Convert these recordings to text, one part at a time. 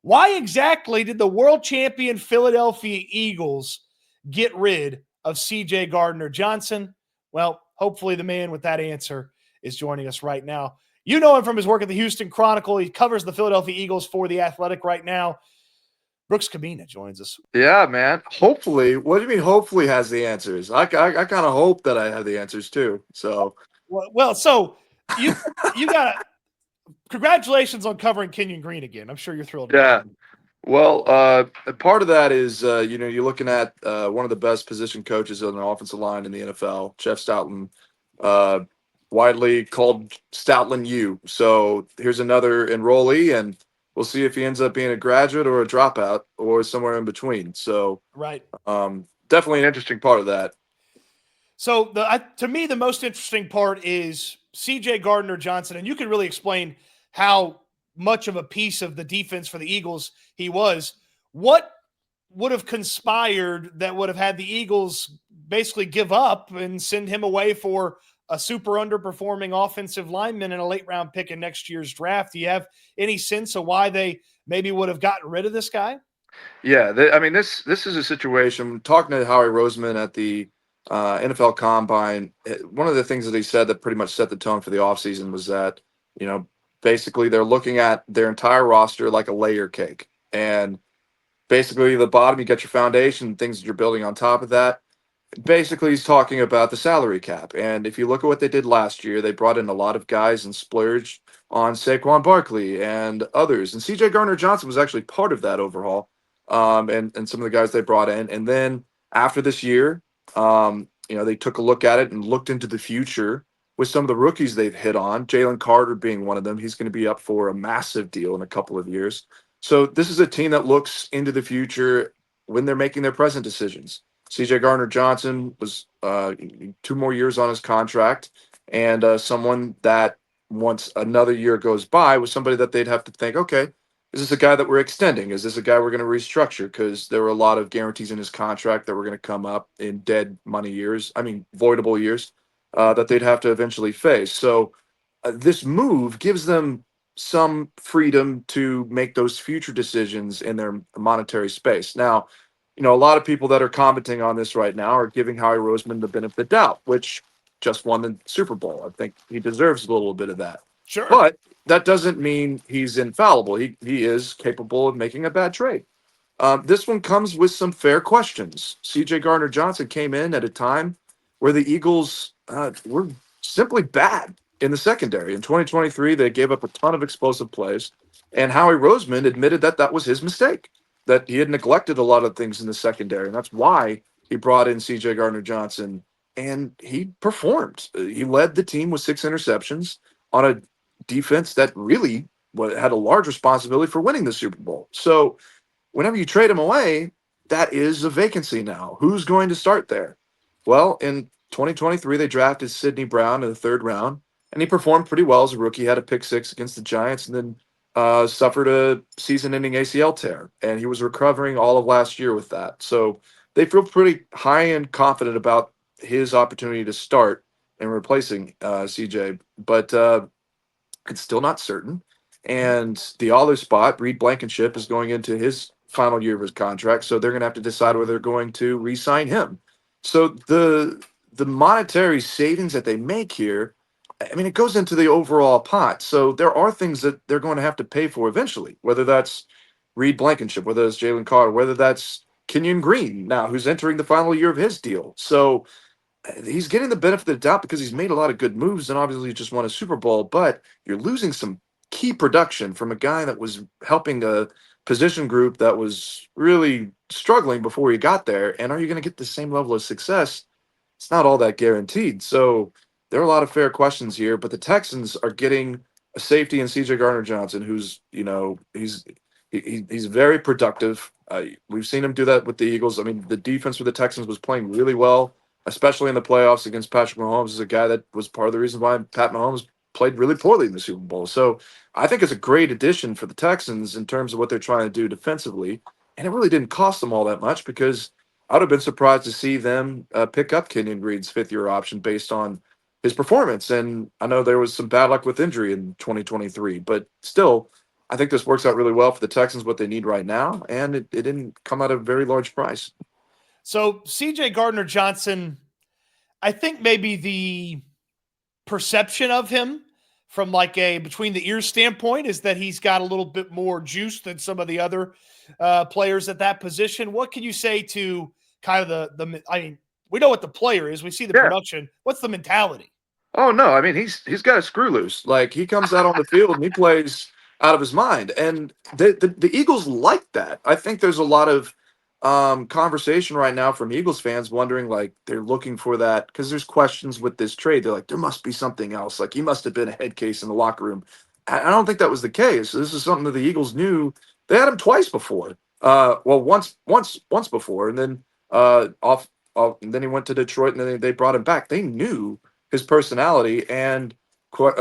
Why exactly did the world champion Philadelphia Eagles get rid of C.J. Gardner-Johnson? Well, hopefully the man with that answer is joining us right now. You know him from his work at the Houston Chronicle. He covers the Philadelphia Eagles for The Athletic right now. Brooks Kubena joins us. Yeah, man. Hopefully. What do you mean hopefully has the answers? I kind of hope that I have the answers too. So So you got congratulations on covering Kenyon Green again. I'm sure you're thrilled about yeah. it. Well, part of that is, you're looking at one of the best position coaches on the offensive line in the NFL, Jeff Stoutland, uh, widely called Stoutland U. So here's another enrollee, and we'll see if he ends up being a graduate or a dropout or somewhere in between. So Right. definitely an interesting part of that. So to me, the most interesting part is C.J. Gardner-Johnson, and you can really explain how much of a piece of the defense for the Eagles he was. What would have conspired that would have had the Eagles basically give up and send him away for a super underperforming offensive lineman and a late round pick in next year's draft? Do you have any sense of why they maybe would have gotten rid of this guy? Yeah, this is a situation. Talking to Howie Roseman at the NFL Combine, one of the things that he said that pretty much set the tone for the offseason was that, basically they're looking at their entire roster like a layer cake. And basically, the bottom, you get your foundation, things that you're building on top of that. Basically, he's talking about the salary cap. And if you look at what they did last year, they brought in a lot of guys and splurged on Saquon Barkley and others. And CJ Gardner-Johnson was actually part of that overhaul, and some of the guys they brought in. And then after this year, they took a look at it and looked into the future with some of the rookies they've hit on, Jalen Carter being one of them. He's going to be up for a massive deal in a couple of years. So this is a team that looks into the future when they're making their present decisions. CJ Gardner-Johnson was 2 more years on his contract, and someone that once another year goes by was somebody that they'd have to think, okay, is this a guy that we're extending? Is this a guy we're going to restructure? Because there were a lot of guarantees in his contract that were going to come up in dead money years, voidable years, that they'd have to eventually face. So this move gives them some freedom to make those future decisions in their monetary space. Now, a lot of people that are commenting on this right now are giving Howie Roseman the benefit of the doubt, which just won the Super Bowl. I think he deserves a little bit of that. Sure. But that doesn't mean he's infallible. He is capable of making a bad trade. This one comes with some fair questions. C.J. Gardner-Johnson came in at a time where the Eagles were simply bad in the secondary. In 2023, they gave up a ton of explosive plays, and Howie Roseman admitted that that was his mistake, that he had neglected a lot of things in the secondary, and that's why he brought in C.J. Gardner-Johnson, and he performed. He led the team with 6 interceptions on a defense that really had a large responsibility for winning the Super Bowl. So whenever you trade him away, that is a vacancy now. Who's going to start there? Well, in 2023, they drafted Sidney Brown in the 3rd round, and he performed pretty well as a rookie. He had a pick 6 against the Giants, and then suffered a season-ending ACL tear, and he was recovering all of last year with that. So they feel pretty high and confident about his opportunity to start and replacing CJ, but it's still not certain. And the other spot, Reed Blankenship, is going into his final year of his contract, so they're going to have to decide whether they're going to re-sign him. So the monetary savings that they make here, it goes into the overall pot. So there are things that they're going to have to pay for eventually, whether that's Reed Blankenship, whether that's Jalen Carter, whether that's Kenyon Green now, who's entering the final year of his deal. So he's getting the benefit of the doubt because he's made a lot of good moves and obviously just won a Super Bowl, but you're losing some key production from a guy that was helping a position group that was really struggling before he got there. And are you going to get the same level of success? It's not all that guaranteed. So there are a lot of fair questions here, but the Texans are getting a safety in CJ Gardner-Johnson, who's, he's very productive. We've seen him do that with the Eagles. The defense for the Texans was playing really well, especially in the playoffs against Patrick Mahomes, is a guy that was part of the reason why Pat Mahomes played really poorly in the Super Bowl. So I think it's a great addition for the Texans in terms of what they're trying to do defensively. And it really didn't cost them all that much because I would have been surprised to see them pick up Kenyon Green's 5th-year option based on his performance. And I know there was some bad luck with injury in 2023, but still, I think this works out really well for the Texans, what they need right now, and it didn't come at a very large price. So CJ Gardner-Johnson, I think maybe the perception of him from like a between the ears standpoint is that he's got a little bit more juice than some of the other players at that position. What can you say to kind of the? I mean, we know what the player is. We see the Yeah. production. What's the mentality? Oh no, I mean he's got a screw loose. Like he comes out on the field and he plays out of his mind. And the Eagles like that. I think there's a lot of conversation right now from Eagles fans wondering like they're looking for that because there's questions with this trade. They're like, there must be something else. Like he must have been a head case in the locker room. I don't think that was the case. This is something that the Eagles knew. They had him twice before. Well, once before, and then off, and then he went to Detroit, and then they brought him back. They knew his personality, and Howie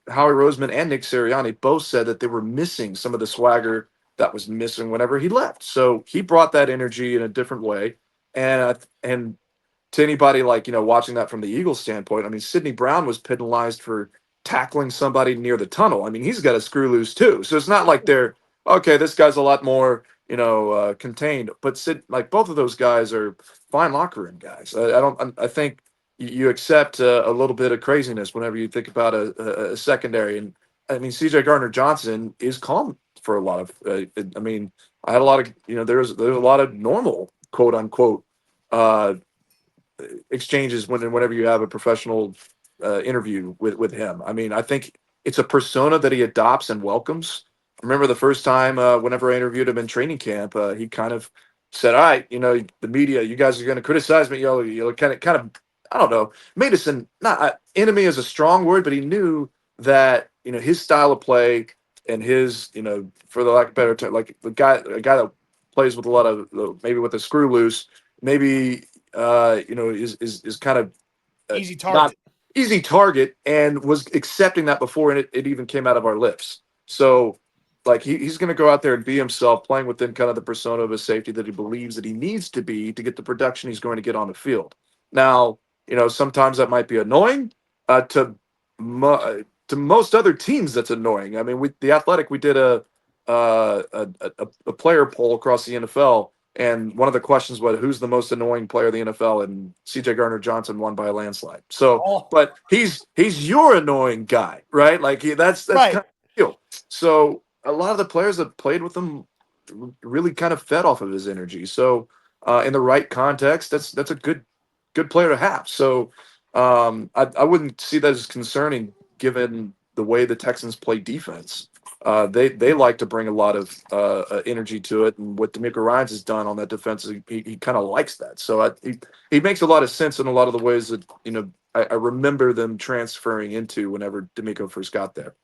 Roseman and Nick Sirianni both said that they were missing some of the swagger that was missing whenever he left. So he brought that energy in a different way, and to anybody like watching that from the Eagles standpoint, I mean Sidney Brown was penalized for tackling somebody near the tunnel. I mean he's got a screw loose too, so it's not like they're okay. This guy's a lot more contained, but like both of those guys are fine locker room guys. I think you accept a little bit of craziness whenever you think about a secondary. And I mean, CJ Gardner-Johnson is calm for a lot of. I mean, I had a lot of there's a lot of normal quote unquote uh, exchanges whenever you have a professional interview with him. I mean, I think it's a persona that he adopts and welcomes. I remember the first time whenever I interviewed him in training camp, he kind of said, "All right, the media, you guys are going to criticize me. Kind of, I don't know, made us not enemy is a strong word, but he knew that his style of play and his for the lack of better term, like a guy that plays with a lot of maybe with a screw loose, maybe is kind of Easy not target. easy target, and was accepting that before, and it even came out of our lips. So like he's going to go out there and be himself, playing within kind of the persona of a safety that he believes that he needs to be to get the production he's going to get on the field. Now, sometimes that might be annoying to most other teams. That's annoying. I mean, the Athletic, we did a player poll across the NFL, and one of the questions was who's the most annoying player in the NFL, and CJ Gardner-Johnson won by a landslide. So, but he's your annoying guy, right? Like that's right. kind of the deal. So a lot of the players that played with him really kind of fed off of his energy. So in the right context, that's a good player to have. So I wouldn't see that as concerning given the way the Texans play defense. They like to bring a lot of energy to it, and what DeMeco Ryans has done on that defense, he kind of likes that. So he makes a lot of sense in a lot of the ways that I remember them transferring into whenever DeMeco first got there.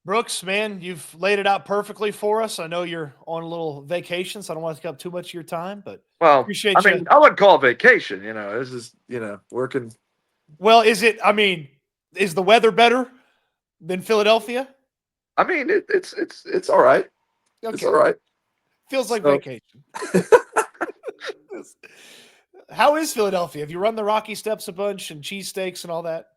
Brooks, man, you've laid it out perfectly for us. I know you're on a little vacation, so I don't want to take up too much of your time, but appreciate you. I mean, I wouldn't call it vacation. This is working. Well, is the weather better than Philadelphia? I mean, it's all right. Okay. It's all right. Feels like vacation. How is Philadelphia? Have you run the Rocky Steps a bunch and cheesesteaks and all that?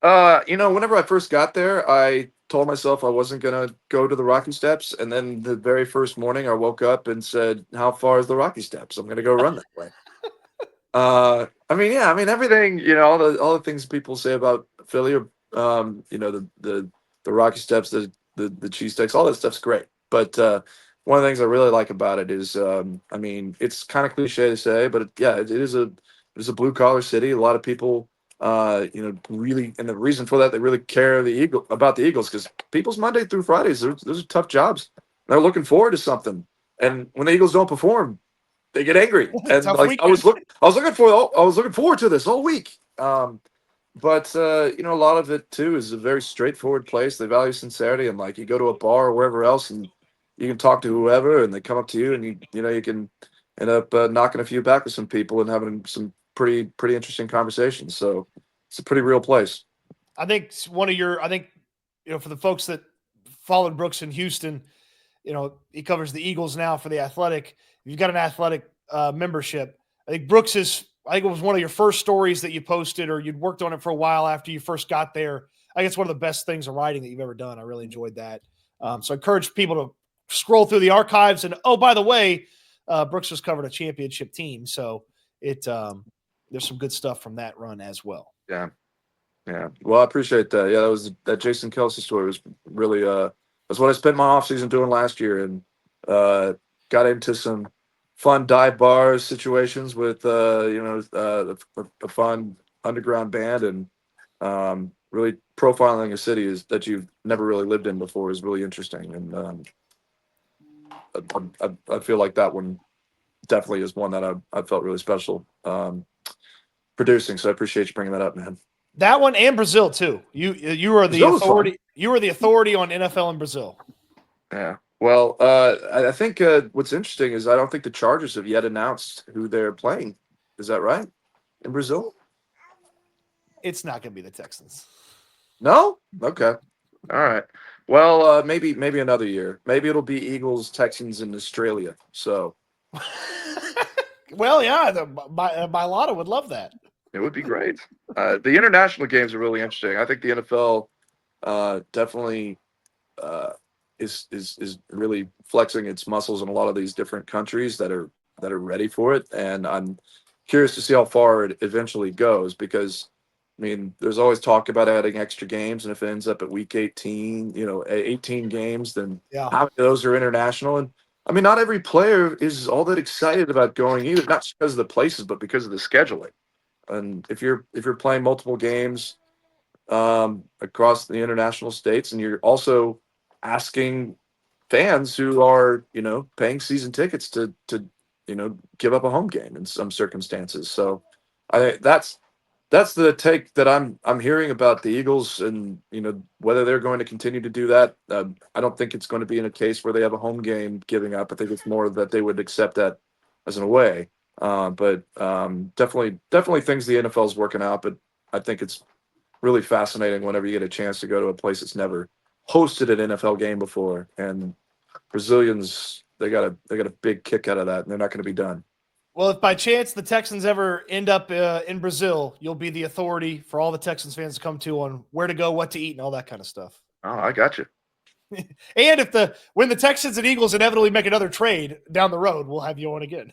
Whenever I first got there, I told myself I wasn't gonna go to the Rocky Steps, and then the very first morning I woke up and said, "How far is the Rocky Steps? I'm gonna go run that way." I mean, everything, all the things people say about Philly, the Rocky Steps, the cheesesteaks, all that stuff's great. But one of the things I really like about it is, I mean, it's kind of cliche to say, but it is a blue collar city. A lot of people, really, and the reason for that, they really care about the Eagles because people's Monday through Fridays, those are tough jobs. They're looking forward to something, and when the Eagles don't perform, they get angry. And like I was looking forward to this all week. But a lot of it too is a very straightforward place. They value sincerity, and like you go to a bar or wherever else, and you can talk to whoever, and they come up to you, and you can end up knocking a few back with some people and having some pretty interesting conversations. So it's a pretty real place. I think for the folks that followed Brooks in Houston, he covers the Eagles now for the Athletic. You've got an Athletic membership. I think it was one of your first stories that you posted, or you'd worked on it for a while after you first got there. I think it's one of the best things of writing that you've ever done. I really enjoyed that. So I encourage people to scroll through the archives. And, oh, by the way, Brooks was covered a championship team. So there's some good stuff from that run as well. Yeah. Yeah. Well, I appreciate that. Yeah, that Jason Kelsey story was really that's what I spent my offseason doing last year, and got into some fun dive bar situations with a fun underground band, and really profiling a city that you've never really lived in before is really interesting. And I feel like that one definitely is one that I felt really special producing. So I appreciate you bringing that up, man. That one and Brazil too. You are the Brazil was fun. authority. You are the authority on NFL in Brazil. Yeah. Well, I think what's interesting is I don't think the Chargers have yet announced who they're playing. Is that right? In Brazil? It's not going to be the Texans. No? Okay. All right. Well, maybe another year. Maybe it'll be Eagles, Texans, and Australia. So. Well, yeah, my Lotta would love that. It would be great. The international games are really interesting. I think the NFL definitely is really flexing its muscles in a lot of these different countries that are ready for it, and I'm curious to see how far it eventually goes, because I mean, there's always talk about adding extra games, and if it ends up at week 18, 18 games, then Yeah. how many of those are international? And I mean, not every player is all that excited about going either, not just because of the places, but because of the scheduling. And if you're playing multiple games across the international states, and you're also asking fans who are paying season tickets to give up a home game in some circumstances. So that's the take that I'm hearing about the Eagles, and whether they're going to continue to do that. I don't think it's going to be in a case where they have a home game giving up. I think it's more that they would accept that as an away. But definitely things the NFL is working out. But I think it's really fascinating whenever you get a chance to go to a place that's never hosted an NFL game before. And Brazilians, they got a big kick out of that, and they're not going to be done. Well, if by chance the Texans ever end up in Brazil, you'll be the authority for all the Texans fans to come to on where to go, what to eat, and all that kind of stuff. Oh, I got you. And when the Texans and Eagles inevitably make another trade down the road, we'll have you on again.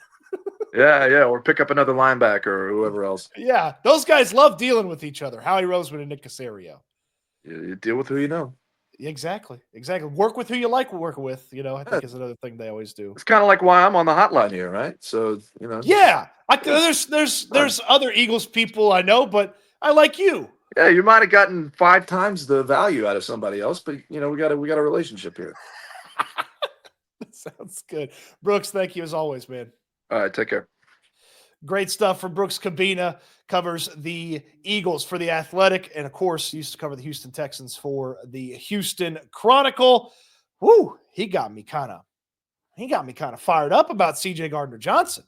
Yeah, or pick up another linebacker or whoever else. Yeah, those guys love dealing with each other. Howie Roseman and Nick Caserio. You deal with who you know. Exactly. Work with who you like working with. I think is another thing they always do. It's kind of like why I'm on the hotline here, right? So Yeah, there's other Eagles people I know, but I like you. Yeah, you might have gotten 5 times the value out of somebody else, but we got a relationship here. Sounds good, Brooks. Thank you as always, man. All right, take care. Great stuff from Brooks Kubena. Covers the Eagles for The Athletic, and of course, used to cover the Houston Texans for the Houston Chronicle. Woo, he got me kind of fired up about CJ Gardner-Johnson.